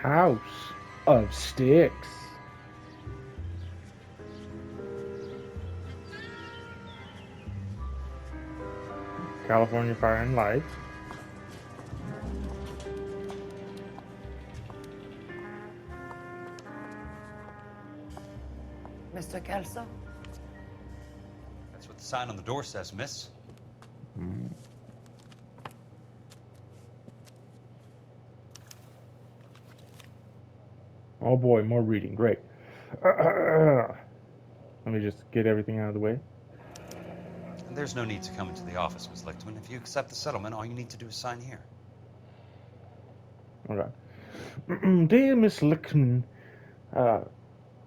House of Sticks. California Fire and Life. Mr. Kelso? That's what the sign on the door says, miss. Mm. Oh boy, more reading. Great. Let me just get everything out of the way. And there's no need to come into the office, Miss Lichtman. If you accept the settlement, all you need to do is sign here. Okay. Dear Miss Lickman, uh,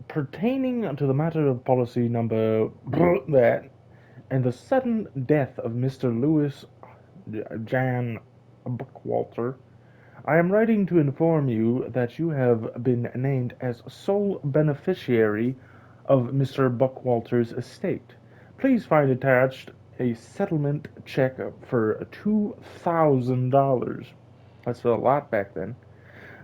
pertaining to the matter of policy number that and the sudden death of Mr. Louis Jan Buckwalter, I am writing to inform you that you have been named as sole beneficiary of Mr. Buckwalter's estate. Please find attached a settlement check for $2,000. That's a lot back then.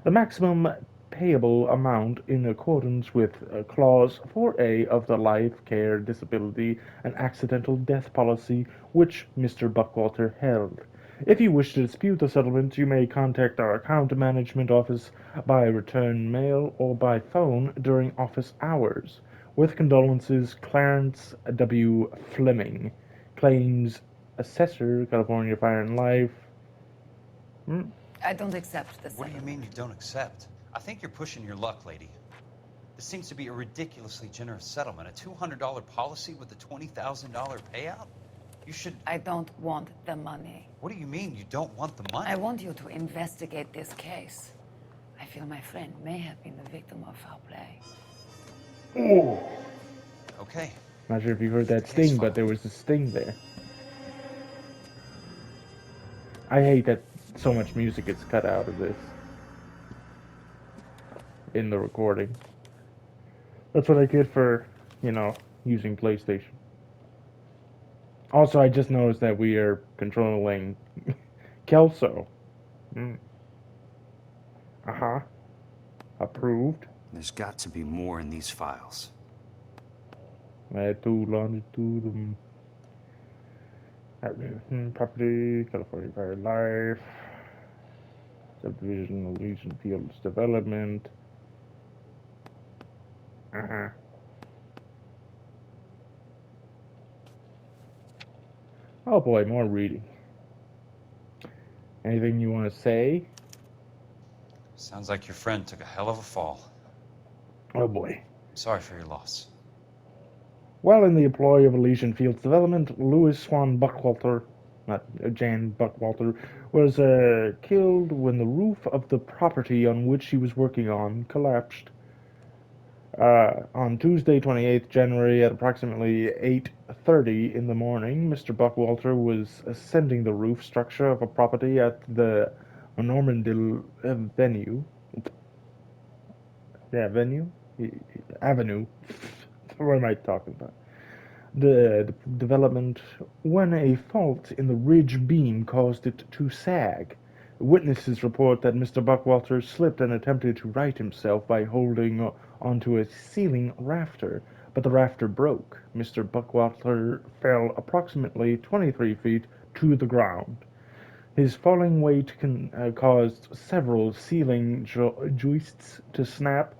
The maximum payable amount in accordance with Clause 4A of the Life, Care, Disability, and Accidental Death Policy which Mr. Buckwalter held. If you wish to dispute the settlement, you may contact our account management office by return mail or by phone during office hours. With condolences, Clarence W. Fleming, Claims Assessor, California Fire and Life. I don't accept the What do you settlement. mean you don't accept? I think you're pushing your luck, lady. This seems to be a ridiculously generous settlement. A $200 policy with a $20,000 payout? You should... I don't want the money. What do you mean you don't want the money? I want you to investigate this case. I feel my friend may have been the victim of foul play. Oh. Okay. Not sure if you heard that sting, but there was a sting there. I hate that so much music gets cut out of this in the recording. That's what I get for, using PlayStation. Also, I just noticed that we are controlling Kelso. Uh-huh. Approved. There's got to be more in these files. Latitude, longitude, property, California Fire Life, subdivision, Legion Fields Development. Uh-huh. Oh boy, more reading. Anything you want to say? Sounds like your friend took a hell of a fall. Oh boy. Sorry for your loss. While in the employ of Elysian Fields Development, Louis Swan Buckwalter, not Jan Buckwalter, was killed when the roof of the property on which he was working on collapsed. On Tuesday, 28th January, at approximately 8:30 in the morning, Mr. Buckwalter was ascending the roof structure of a property at the Normandale Venue. Yeah, venue? Avenue. What am I talking about? The development when a fault in the ridge beam caused it to sag. Witnesses report that Mr. Buckwalter slipped and attempted to right himself by holding onto a ceiling rafter, but the rafter broke. Mr. Buckwalter fell approximately 23 feet to the ground. His falling weight caused several ceiling joists to snap,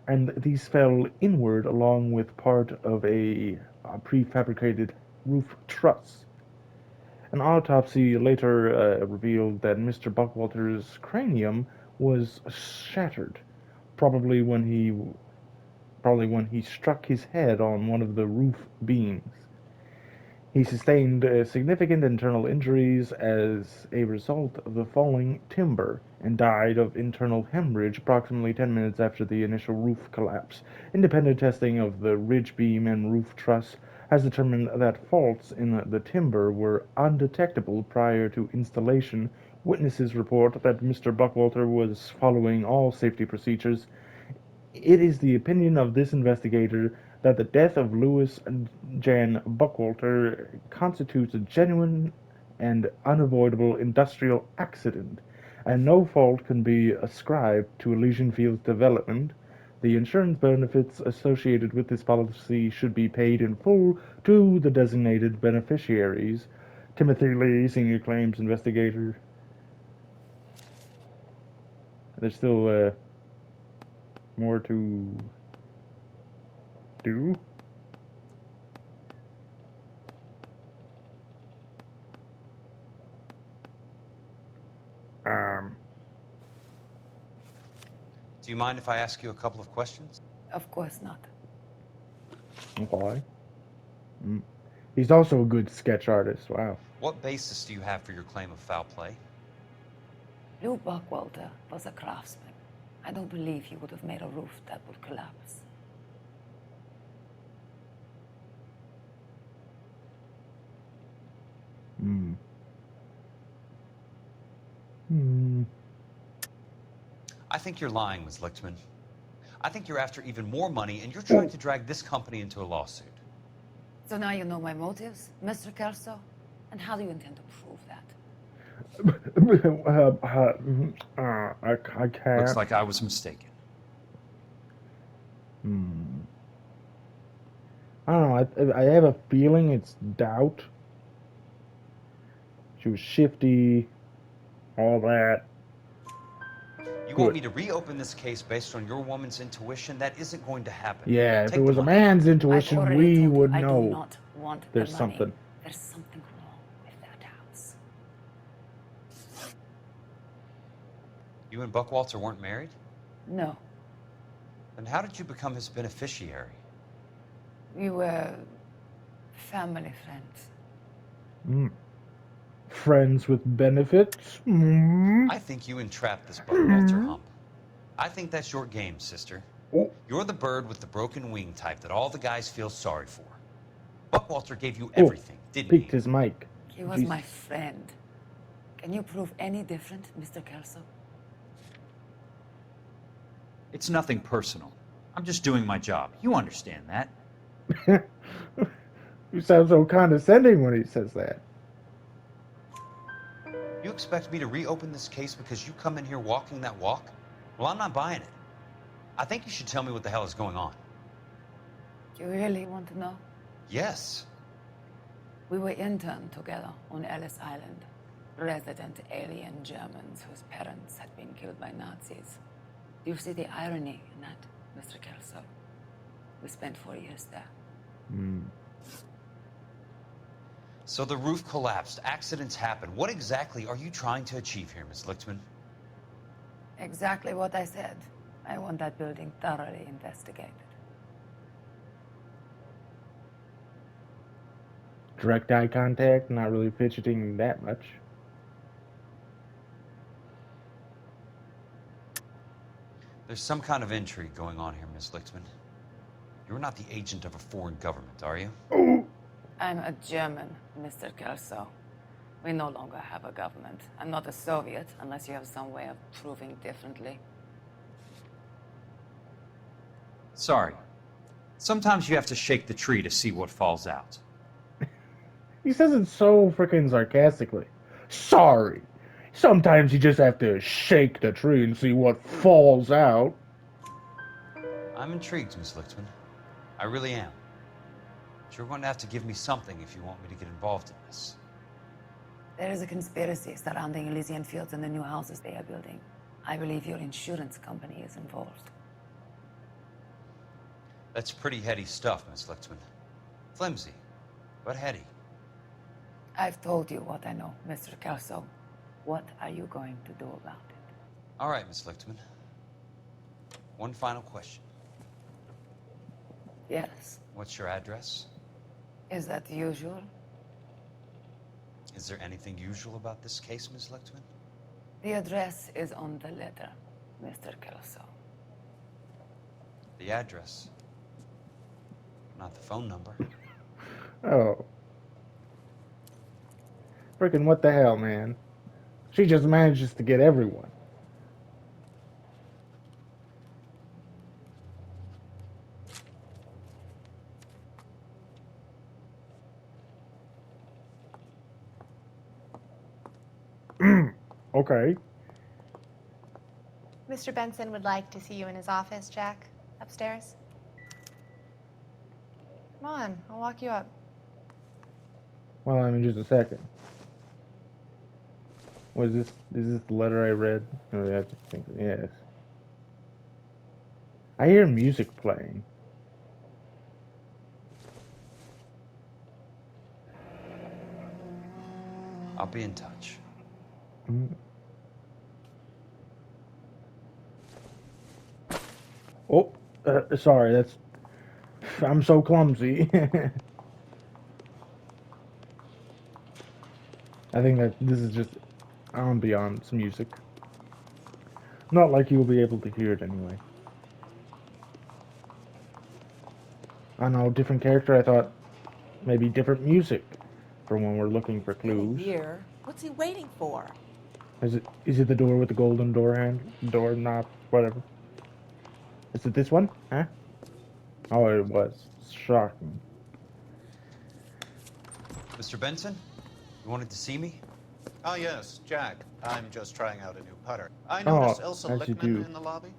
and these fell inward along with part of a prefabricated roof truss. An autopsy later revealed that Mr. Buckwalter's cranium was shattered, probably when he probably when he struck his head on one of the roof beams. He sustained significant internal injuries as a result of the falling timber and died of internal hemorrhage approximately 10 minutes after the initial roof collapse. Independent testing of the ridge beam and roof truss has determined that faults in the timber were undetectable prior to installation. Witnesses report that Mr. Buckwalter was following all safety procedures. It is the opinion of this investigator that the death of Louis Jan Buckwalter constitutes a genuine and unavoidable industrial accident, and no fault can be ascribed to Elysian Field's development. The insurance benefits associated with this policy should be paid in full to the designated beneficiaries. Timothy Lee, senior claims investigator. There's still more to do. Um, Do you mind if I ask you a couple of questions? Of course not. okay. He's also a good sketch artist. Wow. What basis do you have for your claim of foul play? Lou Buckwalter was a craftsman. I don't believe he would have made a roof that would collapse. Hmm. Hmm. I think you're lying, Ms. Lichtman. I think you're after even more money, and you're trying to drag this company into a lawsuit. So now you know my motives, Mr. Kelso? And how do you intend to prove that? I can't. Looks like I was mistaken. I don't know. I have a feeling it's doubt. She was shifty, all that. You Good. want me to reopen this case based on your woman's intuition? That isn't going to happen. Yeah, if Take it the was a money. man's I've intuition, already we told you would I do know not want there's the money. something. There's something wrong with that house. You and Buckwalter weren't married? No, Then how did you become his beneficiary? we were family friends. Friends with benefits? I think you entrapped this Buckwalter hump. I think that's your game, sister. Oh, You're the bird with the broken wing type that all the guys feel sorry for. Buckwalter gave you everything, didn't peaked he? his mic. He was Jeez. my friend. Can you prove any different, Mr. Kelso? It's nothing personal. I'm just doing my job. You understand that. You sound so condescending when he says that. You expect me to reopen this case because you come in here walking that walk? Well, I'm not buying it. I think you should tell me what the hell is going on. You really want to know? Yes. We were interned together on Ellis Island. Resident alien Germans whose parents had been killed by Nazis. Do you see the irony in that, Mr. Kelso? We spent 4 years there. So the roof collapsed, accidents happen. What exactly are you trying to achieve here, Ms. Lichtman? Exactly what I said. I want that building thoroughly investigated. Direct eye contact, not really fidgeting that much. There's some kind of intrigue going on here, Ms. Lichtman. You're not the agent of a foreign government, are you? I'm a German, Mr. Kelso. We no longer have a government. I'm not a Soviet, unless you have some way of proving differently. Sorry. Sometimes you have to shake the tree to see what falls out. He says it so freaking sarcastically. Sorry. Sometimes you just have to shake the tree and see what falls out. I'm intrigued, Ms. Lichtman. I really am. But you're going to have to give me something if you want me to get involved in this. There is a conspiracy surrounding Elysian Fields and the new houses they are building. I believe your insurance company is involved. That's pretty heady stuff, Ms. Lichtman. Flimsy, but heady. I've told you what I know, Mr. Kelso. What are you going to do about it? All right, Ms. Lichtman. One final question. Yes. What's your address? Is that usual? Is there anything usual about this case, Ms. Lichtman? The address is on the letter, Mr. Kelso. The address. Not the phone number. Oh. Freaking what the hell, man? She just manages to get everyone. Okay. Mr. Benson would like to see you in his office, Jack. Upstairs. Come on, I'll walk you up. Well, I mean, just a second. What is this? Is this the letter I read? Oh, yeah, I think yes. I hear music playing. I'll be in touch. Mm. Oh, sorry. That's. I'm so clumsy. I think that this is just ambiance music. Not like you'll be able to hear it anyway. I know, different character. I thought maybe different music for when we're looking for clues. Here. What's he waiting for? Is it the door with the golden door knob, whatever? Is it this one? Huh? Oh, it was. Shocking. Mr. Benson, you wanted to see me? Ah, yes, Jack. I'm just trying out a new putter. I Oh, noticed Elsa as you do. Lichtman in the lobby.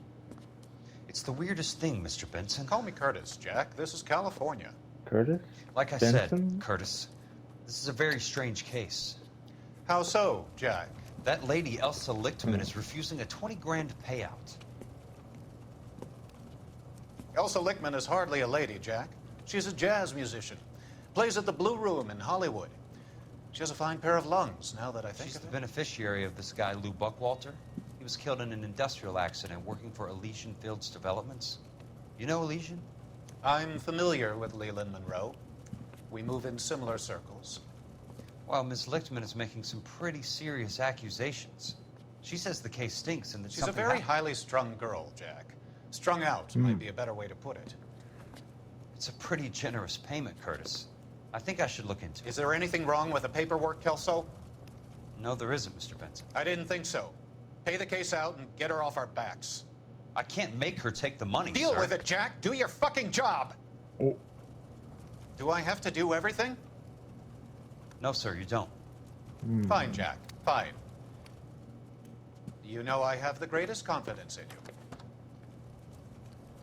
It's the weirdest thing, Mr. Benson. Call me Curtis, Jack. This is California. Curtis? Like I Benson? said, Curtis, this is a very strange case. How so, Jack? That lady, Elsa Lichtman, is refusing a 20 grand payout. Elsa Lichtman is hardly a lady, Jack. She's a jazz musician. Plays at the Blue Room in Hollywood. She has a fine pair of lungs, now that I think She's of the it. beneficiary of this guy, Lou Buckwalter. He was killed in an industrial accident working for Elysian Fields Developments. You know Elysian? I'm familiar with Leland Monroe. We move in similar circles. Well, Ms. Lichtman is making some pretty serious accusations. She says the case stinks and that She's a something very happened. highly strung girl, Jack. Strung out might be a better way to put it. It's a pretty generous payment, Curtis. I think I should look into it. Is there anything wrong with the paperwork, Kelso? No, there isn't, Mr. Benson. I didn't think so. Pay the case out and get her off our backs. I can't make her take the money, Deal sir. with it, Jack. Do your fucking job. Oh. Do I have to do everything? No, sir, you don't. Fine, Jack. Fine. You know I have the greatest confidence in you.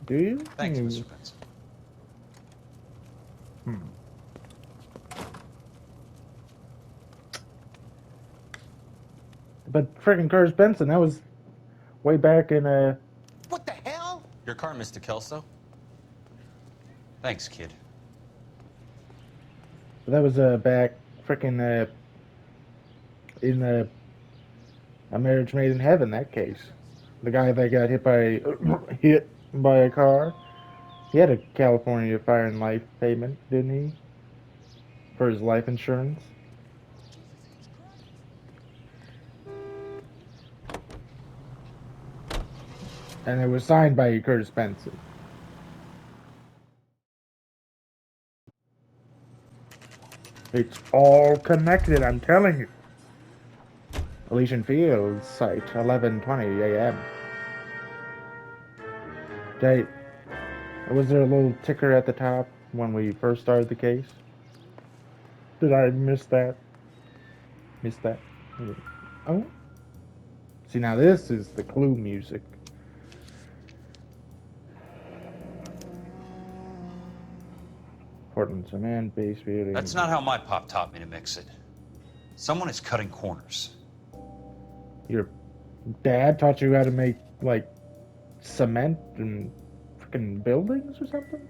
Do you? Thanks, Mr. Benson. But freaking Curtis Benson, that was way back in What the hell? Your car, Mr. Kelso. Thanks, kid. that was back freaking in A Marriage Made in Heaven. That case, the guy that got hit by a car. He had a California Fire and Life payment, didn't he? For his life insurance. And it was signed by Curtis Benson. It's all connected, I'm telling you. Elysian Fields, site, 11:20 a.m. Was there a little ticker at the top when we first started the case? Did I miss that? Missed that? Oh. See, now this is the clue music. Portland's a man-based building. That's not how my pop taught me to mix it. Someone is cutting corners. Your dad taught you how to make, like, cement and freaking buildings or something?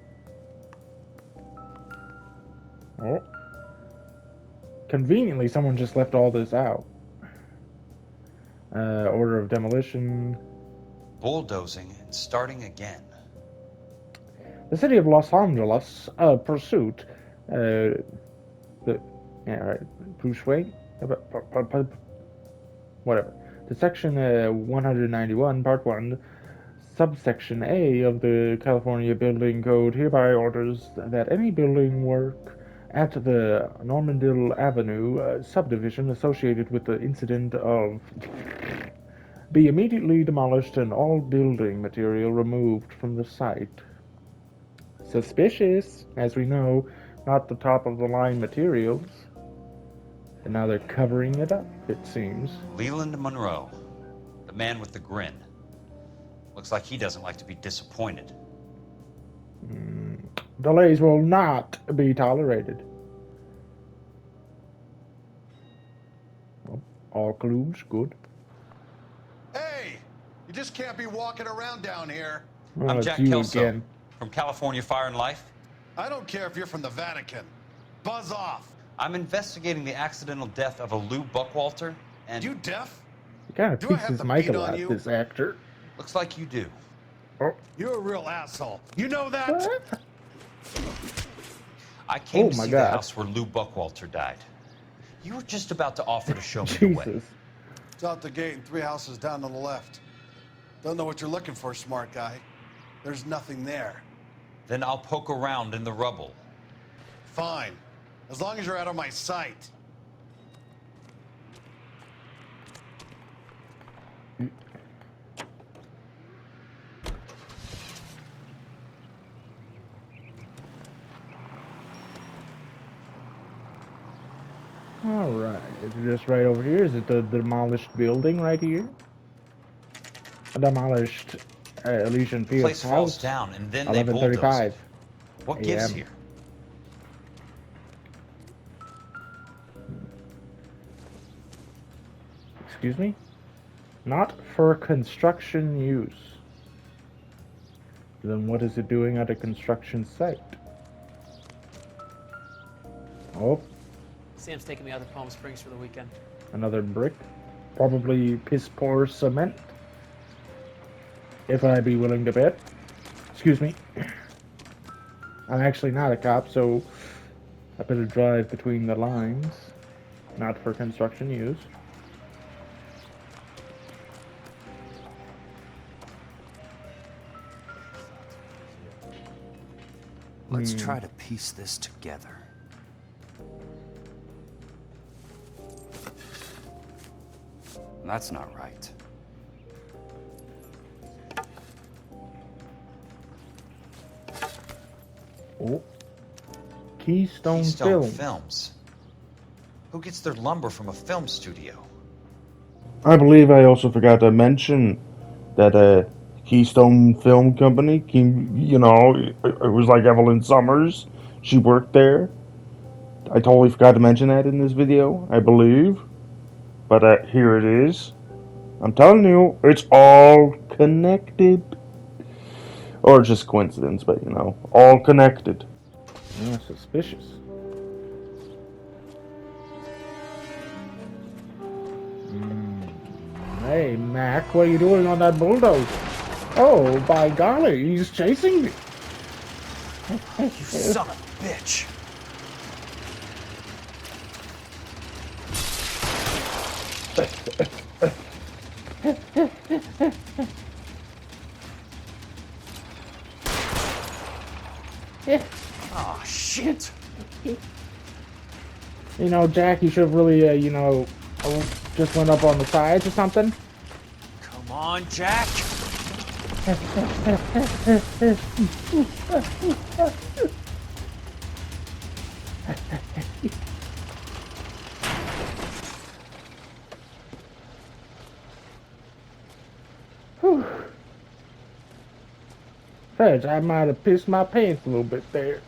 Oh. Conveniently, someone just left all this out. Order of demolition. Bulldozing and starting again. The city of Los Angeles pursuit. Bruce Wayne? Whatever. The section 191, part 1, subsection A of the California Building Code hereby orders that any building work at the Normandale Avenue subdivision associated with the incident of be immediately demolished and all building material removed from the site. Suspicious, as we know, not the top-of-the-line materials. And now they're covering it up, it seems. Leland Monroe, the man with the grin. Looks like he doesn't like to be disappointed. Delays will not be tolerated. All clues, good. Hey! You just can't be walking around down here. Oh, I'm it's Jack you Kelso again. from California Fire and Life. I don't care if you're from the Vatican. Buzz off. I'm investigating the accidental death of a Lou Buckwalter, and You deaf? He kind of Do I peeks have his to mic a beat on lot, you? this actor. looks like you do. Oh, You're a real asshole. You know that? what? I came Oh to my see God. the house where Lou Buckwalter died. You were just about to offer to show me the way. Jesus. It's out the gate and 3 houses down on the left. Don't know what you're looking for, smart guy. There's nothing there. Then I'll poke around in the rubble. Fine. As long as you're out of my sight. Alright, it's just right over here. Is it the demolished building right here? A demolished Elysian The Fields place falls house. down, and then they bulldoze 11:35 it. What gives AM. here? Excuse me? Not for construction use. Then what is it doing at a construction site? Oh, Sam's taking me out to Palm Springs for the weekend. another brick. Probably piss poor cement. If I'd be willing to bet. Excuse me. I'm actually not a cop, so I better drive between the lines. Not for construction use. Let's try to piece this together. That's not right. Oh. Keystone Keystone Film. Films. Who gets their lumber from a film studio? I believe I also forgot to mention that Keystone Film Company came, it was like Evelyn Summers. She worked there. I totally forgot to mention that in this video, I believe. But here it is. I'm telling you, it's all connected. Or just coincidence, but all connected. Oh, suspicious. Hey, Mac, what are you doing on that bulldozer? Oh, by golly, he's chasing me. You son of a bitch! Oh, shit! Jack, you should have really, just went up on the sides or something. Come on, Jack! Whew. Fudge, I might have pissed my pants a little bit there.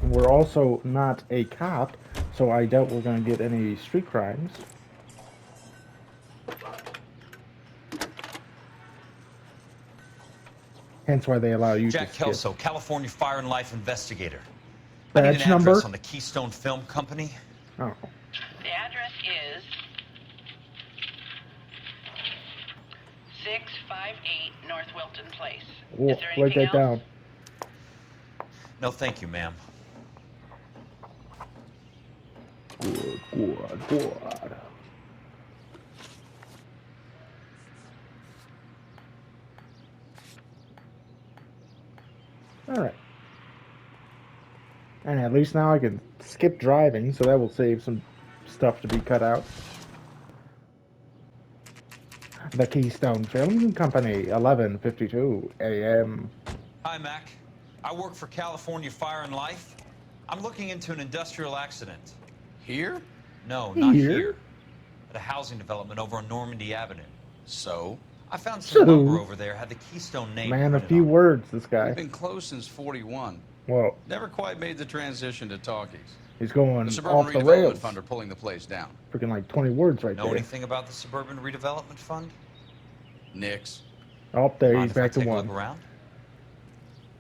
We're also not a cop, so I doubt we're gonna get any street crimes. Hence why they allow you Jack to skip. Kelso, California Fire and Life investigator. I need Badge an number? address on the Keystone Film Company. Oh. The address is 658 North Wilton Place. Oh, Is there write anything that else? down. No, thank you, ma'am. Good. Alright. And at least now I can skip driving, so that will save some stuff to be cut out. The Keystone Film Company, 11:52 a.m. Hi, Mac. I work for California Fire and Life. I'm looking into an industrial accident. Here? No, not Here? here. At a housing development over on Normandy Avenue. So? I found some So? lumber over there, had the Keystone name Man, a printed few on it. words, this guy. We've been closed since 41. Whoa, Never quite made the transition to talkies. he's The going Suburban off the Redevelopment rails. Fund are pulling the place down. Freaking like 20 words right Know there. anything about the Suburban Redevelopment Fund? Nix. Oh, there, Mind he's if I back to take a one. look around?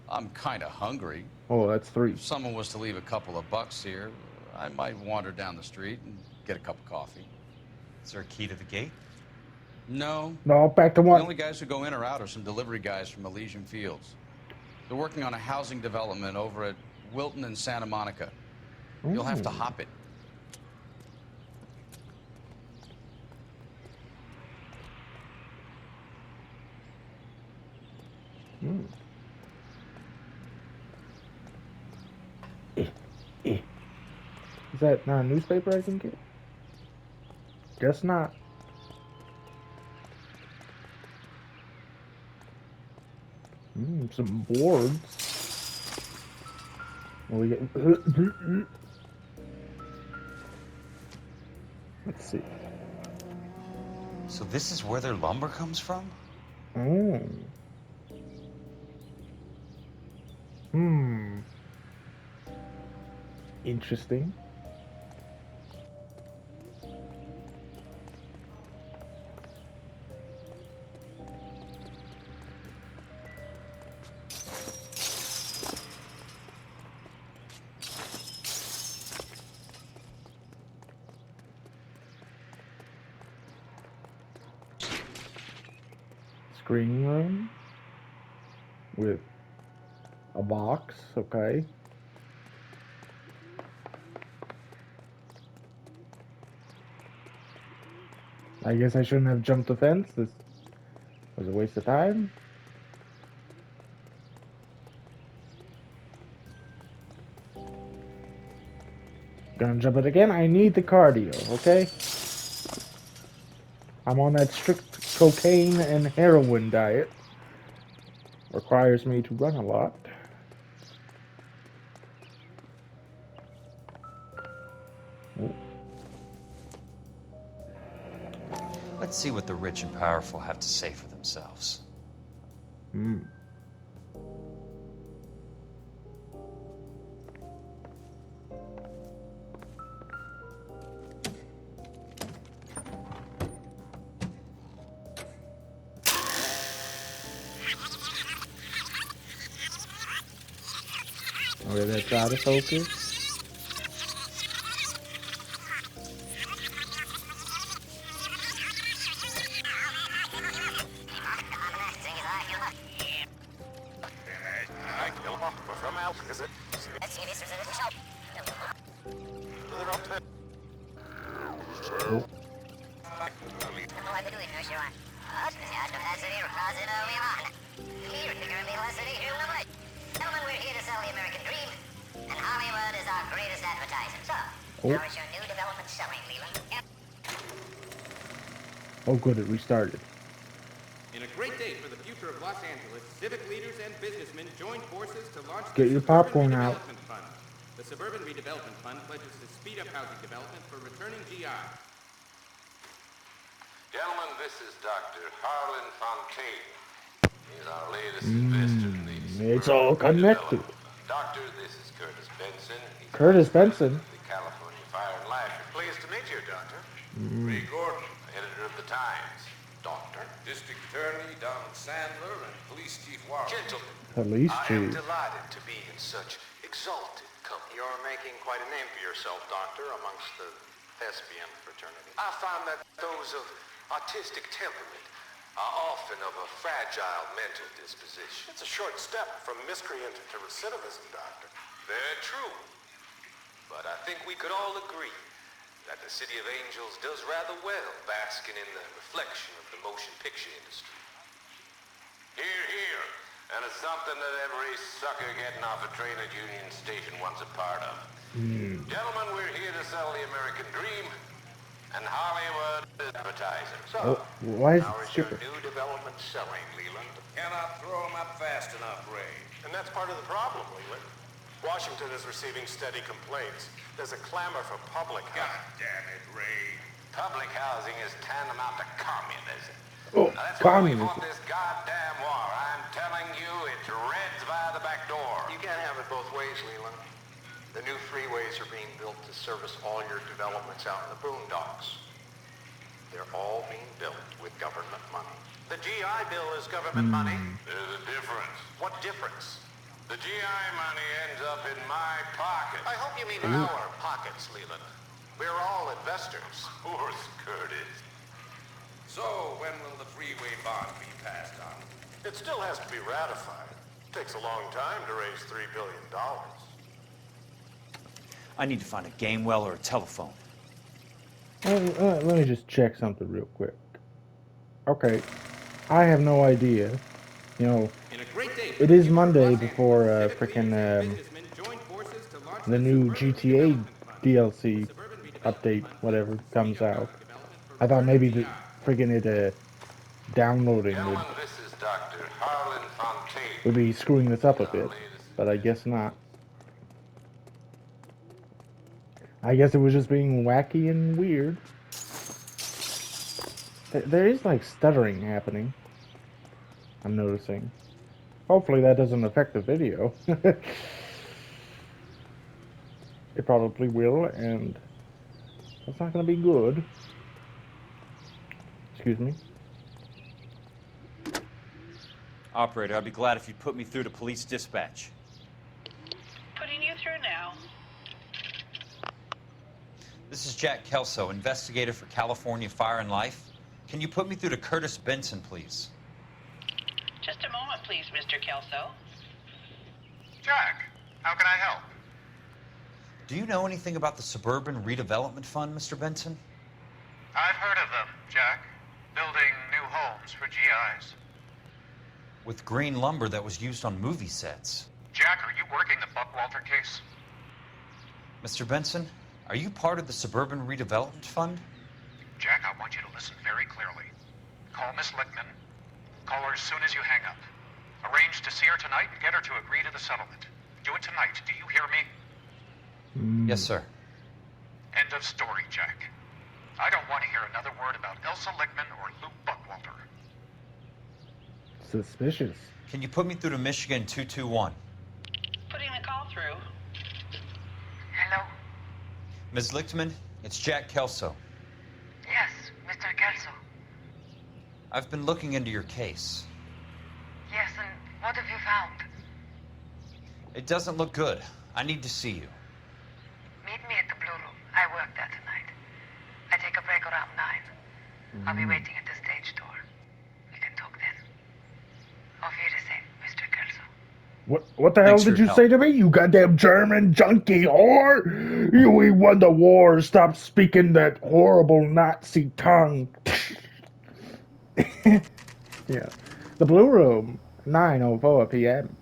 I'm kind of hungry. Oh, that's 3. If someone was to leave a couple of bucks here, I might wander down the street and get a cup of coffee. Is there a key to the gate? No. No, back to The 1. only guys who go in or out are some delivery guys from Elysian Fields. They're working on a housing development over at Wilton and Santa Monica. You'll have to Ooh. hop it. Hmm. Is that not a newspaper I can get? Guess not. Some boards. Well, we get. Let's see. So this is where their lumber comes from? Oh. Interesting. Screening room with a box, okay. I guess I shouldn't have jumped the fence. This was a waste of time. Gonna jump it again. I need the cardio, okay? I'm on that strict cocaine and heroin diet. Requires me to run a lot. Let's see what the rich and powerful have to say for themselves. Okay, that's out of focus. Oh, good, it restarted. In a great day for the future of Los Angeles, civic leaders and businessmen joined forces to launch Get the your Suburban popcorn out. Redevelopment Fund. The Suburban Redevelopment Fund pledges to speed up housing development for returning GI. Gentlemen, this is Dr. Harlan Fontaine. He's our latest investor in the It's all connected. Doctor, this is Curtis Benson. He's Curtis Benson. the California Fire and Life. Pleased to meet you, Doctor. Ray Gordon, Editor of the Times. Doctor, District Attorney Donald Sandler, and Police Chief Warren. Gentlemen, Police I am chief. delighted to be in such exalted company. You're making quite a name for yourself, Doctor, amongst the thespian fraternity. I find that those of artistic temperament are often of a fragile mental disposition. It's a short step from miscreant to recidivism, Doctor. Very true. But I think we could all agree that the City of Angels does rather well basking in the reflection of the motion picture industry. Hear, hear. And it's something that every sucker getting off a train at Union Station wants a part of. Gentlemen, we're here to sell the American dream, and Hollywood is advertising. Oh, why is it How is your stupid? new development selling, Leland? Cannot throw them up fast enough, Ray. And that's part of the problem, Leland. Washington is receiving steady complaints. There's a clamor for public God housing. damn it, Ray. Public housing is tantamount to communism. Oh, Now, that's why we communism. fought this goddamn war. I'm telling you, it's Reds via the back door. You can't have it both ways, Leland. The new freeways are being built to service all your developments out in the boondocks. They're all being built with government money. The GI Bill is government money. There's a difference. What difference? The GI money ends up in my pocket. I hope you mean our pockets, Leland. We're all investors. Of course, Curtis. So, when will the freeway bond be passed on? It still has to be ratified. Takes a long time to raise $3 billion. I need to find a game well or a telephone. Let me just check something real quick. Okay, I have no idea. You know, it is Monday before frickin' the new GTA DLC update, whatever, comes out. I thought maybe the friggin' it downloading This is Dr. Harlan Fontaine. would be screwing this up a bit, but I guess not. I guess it was just being wacky and weird. There is like stuttering happening, I'm noticing. Hopefully that doesn't affect the video. It probably will, and that's not going to be good. Excuse me. Operator, I'd be glad if you'd put me through to police dispatch. Putting you through now. This is Jack Kelso, investigator for California Fire and Life. Can you put me through to Curtis Benson, please? Just a moment, please, Mr. Kelso. Jack, how can I help? Do you know anything about the Suburban Redevelopment Fund, Mr. Benson? I've heard of them, Jack. Building new homes for GIs. With green lumber that was used on movie sets. Jack, are you working the Buckwalter case? Mr. Benson, are you part of the Suburban Redevelopment Fund? Jack, I want you to listen very clearly. Call Miss Lickman. Call her as soon as you hang up. Arrange to see her tonight and get her to agree to the settlement. Do it tonight. Do you hear me? Yes, sir. End of story, Jack. I don't want to hear another word about Elsa Lickman or Luke Buckwalter. Suspicious. Can you put me through to Michigan 221? Putting the call through. Hello? Ms. Lichtman, it's Jack Kelso. Yes, Mr. Kelso. I've been looking into your case. Yes, and what have you found? It doesn't look good. I need to see you. Meet me at the Blue Room. I work there tonight. I take a break around 9. I'll be waiting at the stage door. We can talk then. Auf Wiedersehen, Mr. Kelso. What the hell Thanks for did your you say to me? You goddamn German junkie whore! We won the war. Stop speaking that horrible Nazi tongue. Yeah. The Blue Room, 9:04 p.m.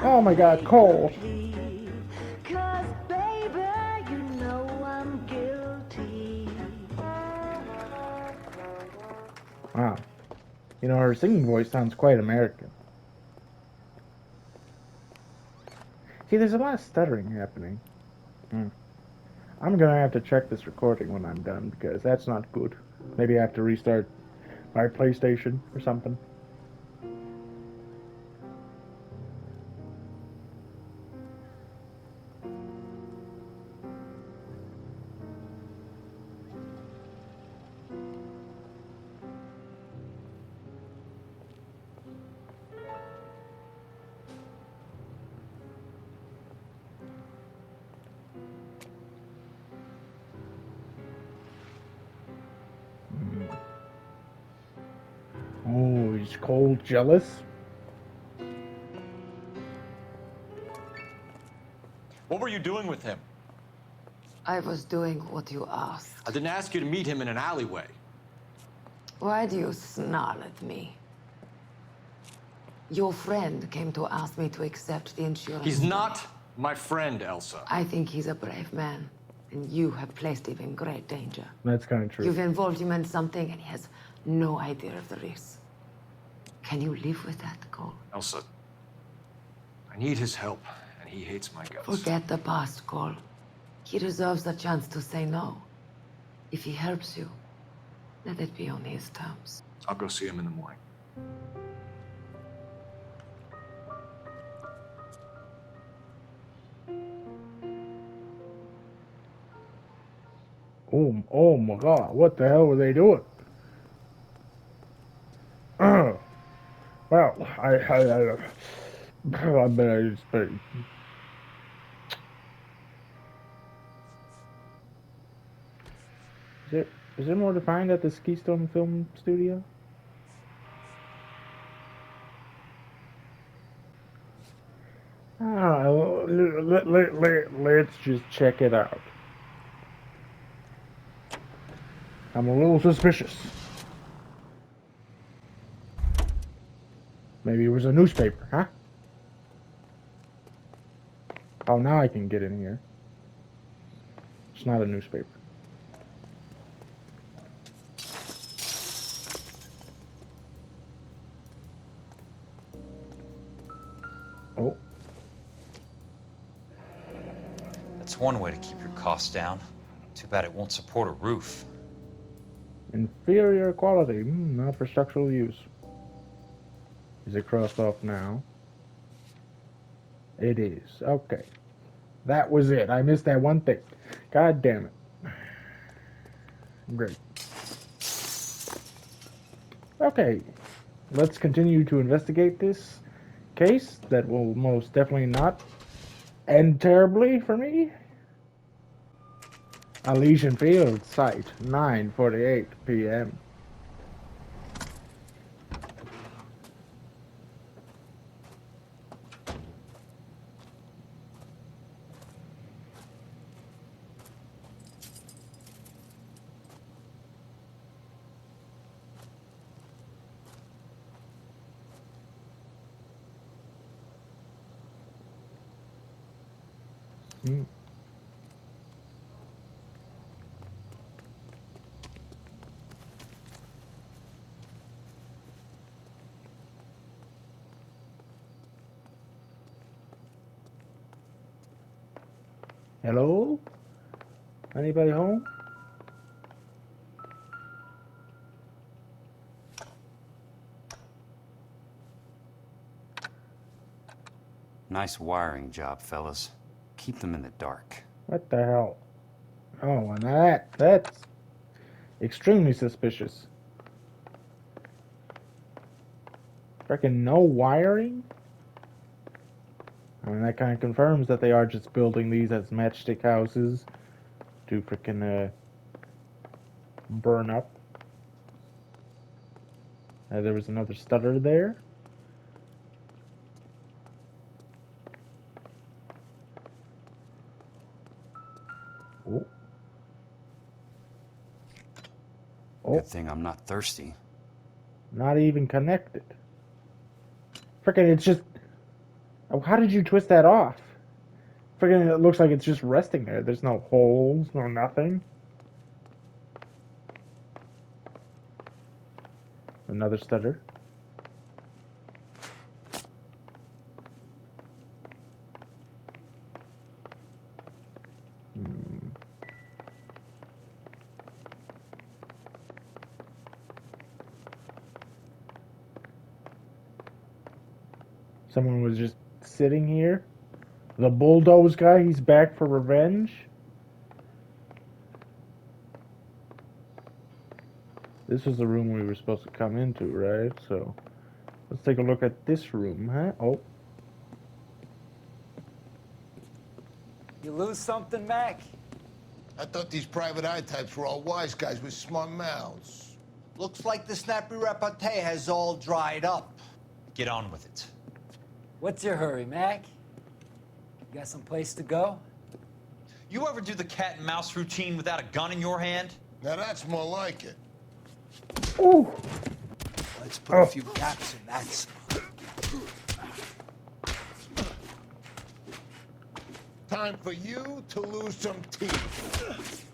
Oh my God, Cole. Wow. You know, her singing voice sounds quite American. See, there's a lot of stuttering happening. I'm gonna have to check this recording when I'm done, because that's not good. Maybe I have to restart my PlayStation or something. Oh, is Cole jealous? What were you doing with him? I was doing what you asked. I didn't ask you to meet him in an alleyway. Why do you snarl at me? Your friend came to ask me to accept the insurance. He's not my friend, Elsa. I think he's a brave man, and you have placed him in great danger. That's kind of true. You've involved him in something, and he has no idea of the risk. Can you live with that, Cole? Elsa, I need his help, and he hates my guts. Forget the past, Cole. He deserves a chance to say no. If he helps you, let it be on his terms. I'll go see him in the morning. Oh my God! What the hell were they doing? Well, I bet I just better. Is there more to find at the Keystone Film Studio? I don't know. Let's just check it out. I'm a little suspicious. Maybe it was a newspaper, huh? Oh, now I can get in here. It's not a newspaper. Oh. That's one way to keep your costs down. Too bad it won't support a roof. Inferior quality. Not for structural use. Is it crossed off now? It is. Okay. That was it. I missed that one thing. God damn it. Great. Okay. Let's continue to investigate this case that will most definitely not end terribly for me. Elysian Fields site, 9:48 p.m. Hello? Anybody home? Nice wiring job, fellas. Keep them in the dark. What the hell? Oh, and that's extremely suspicious. Freaking no wiring? I mean, that kind of confirms that they are just building these as matchstick houses to freaking burn up. There was another stutter there. Oh. Good thing I'm not thirsty. Not even connected. Freaking, it's just... Oh, how did you twist that off? Freaking, it looks like it's just resting there. There's no holes, no nothing. Another stutter. Someone was just sitting here. The bulldoze guy, he's back for revenge. This was the room we were supposed to come into, right? So, let's take a look at this room, huh? Oh. You lose something, Mac? I thought these private eye types were all wise guys with smart mouths. Looks like the snappy repartee has all dried up. Get on with it. What's your hurry, Mac? You got some place to go? You ever do the cat and mouse routine without a gun in your hand? Now that's more like it. Ooh. Let's put a few gaps in that spot. Time for you to lose some teeth.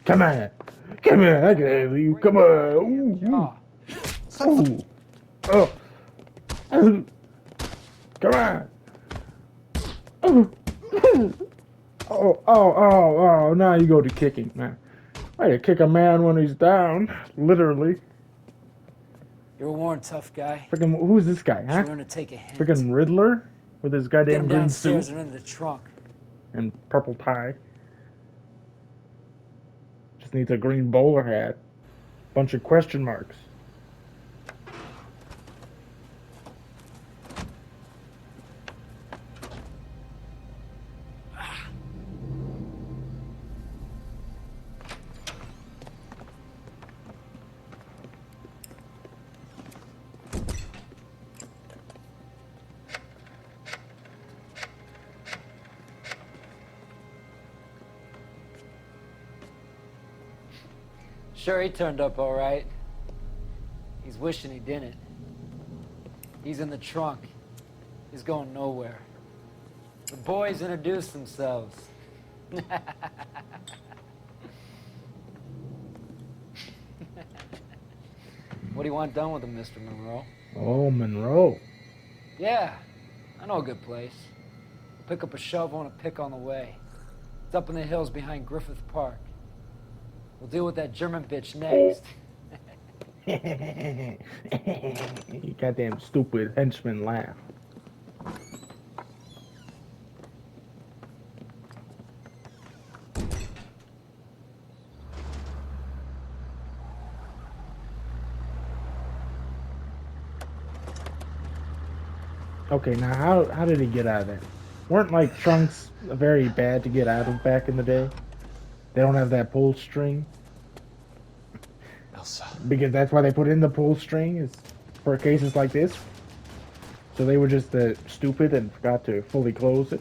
Come on. Come on, I can leave. Come on. Ooh. Ooh. Oh. Come on. Oh, oh, now you go to kicking. Now, I can kick a man when he's down, literally. You're a worn tough guy. Freaking, who's this guy, huh? Should learn to take a hint. Freaking Riddler with his Get goddamn him green downstairs suit and in the trunk. and purple tie. Just needs a green bowler hat. Bunch of question marks. Sure, he turned up all right. He's wishing he didn't. He's in the trunk. He's going nowhere. The boys introduced themselves. What do you want done with him, Mr. Monroe? Oh, Monroe. Yeah, I know a good place. Pick up a shovel and a pick on the way. It's up in the hills behind Griffith Park. We'll deal with that German bitch next. You goddamn stupid henchman laugh. Okay, now how did he get out of there? Weren't like trunks very bad to get out of back in the day? They don't have that pull string. Elsa. Because that's why they put in the pull string, is for cases like this. So they were just stupid and forgot to fully close it.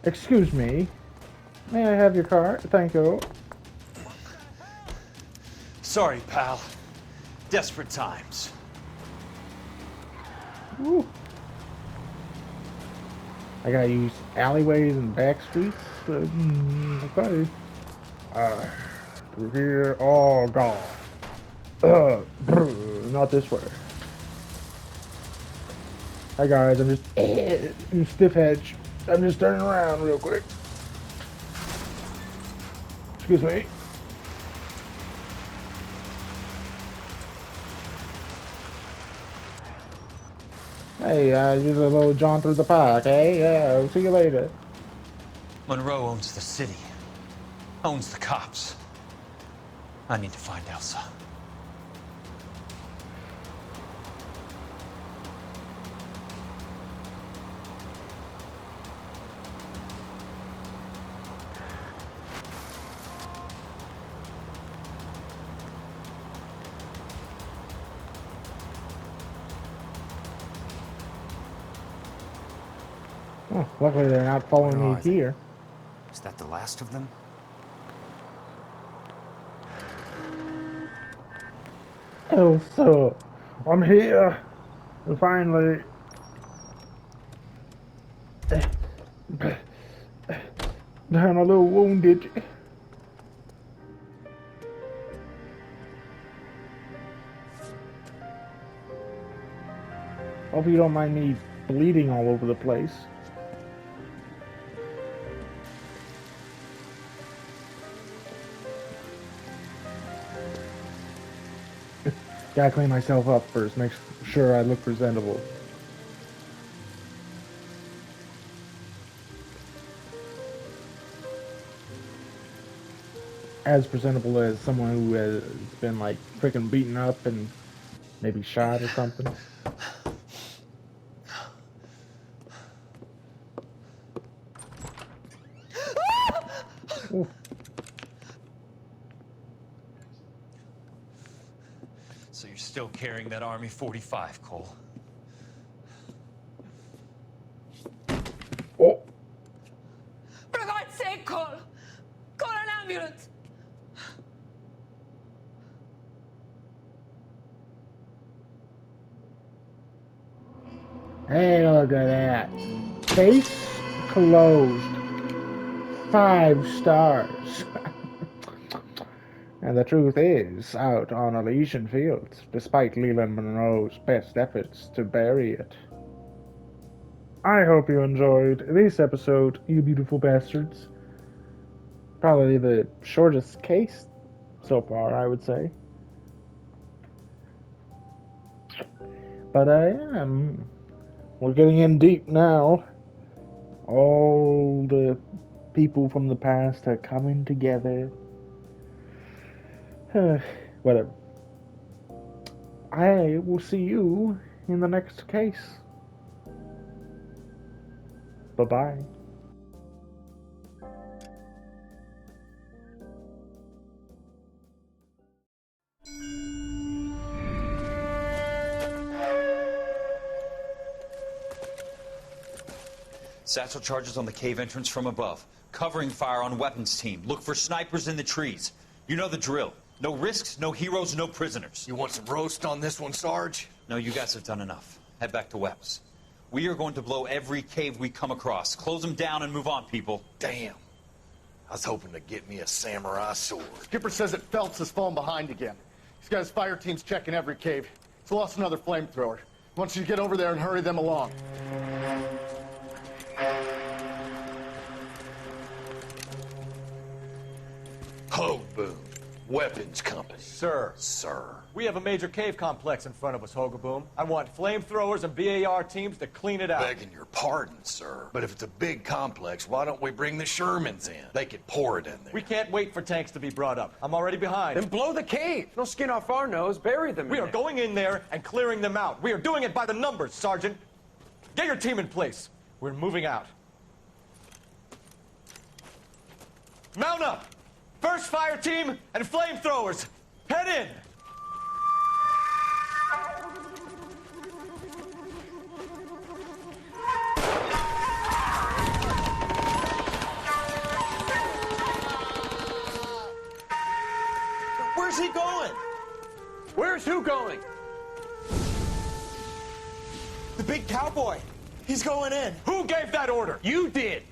Excuse me. May I have your card? Thank you. Sorry, pal. Desperate times. Ooh. I gotta use alleyways and back streets. Okay. Through here. Oh, God. Not this way. Hi, guys. I'm just stiff hedge. I'm just turning around real quick. Excuse me. Hey, just a little jaunt through the park, eh? Yeah, I'll see you later. Monroe owns the city. Owns the cops. I need to find Elsa. Oh, luckily they're not following me here. Is that the last of them? Elsa, I'm here. And finally. I'm a little wounded. Hope you don't mind me bleeding all over the place. Gotta clean myself up first, make sure I look presentable. As presentable as someone who has been like freaking beaten up and maybe shot or something. Oof. So you're still carrying that Army 45, Cole? Oh. Hey, look at that. Case closed. 5 stars. And the truth is out on Elysian Fields, despite Leland Monroe's best efforts to bury it. I hope you enjoyed this episode, you beautiful bastards. Probably the shortest case so far, I would say. But we're getting in deep now. All the people from the past are coming together. Whatever. I will see you in the next case. Bye-bye. Satchel charges on the cave entrance from above. Covering fire on weapons team. Look for snipers in the trees. You know the drill. No risks, no heroes, no prisoners. You want some roast on this one, Sarge? No, you guys have done enough. Head back to Webb's. We are going to blow every cave we come across. Close them down and move on, people. Damn. I was hoping to get me a samurai sword. Skipper says that Phelps has fallen behind again. He's got his fire teams checking every cave. He's lost another flamethrower. He wants you to get over there and hurry them along. Ho, boom. Weapons compass. Sir. Sir. We have a major cave complex in front of us, Hogaboom. I want flamethrowers and BAR teams to clean it out. Begging your pardon, sir. But if it's a big complex, why don't we bring the Shermans in? They could pour it in there. We can't wait for tanks to be brought up. I'm already behind. Then blow the cave. No skin off our nose. Bury them We are going in there and clearing them out. We are doing it by the numbers, Sergeant. Get your team in place. We're moving out. Mount up! First fire team and flamethrowers. Head in! Where's he going? Where's who going? The big cowboy. He's going in. Who gave that order? You did.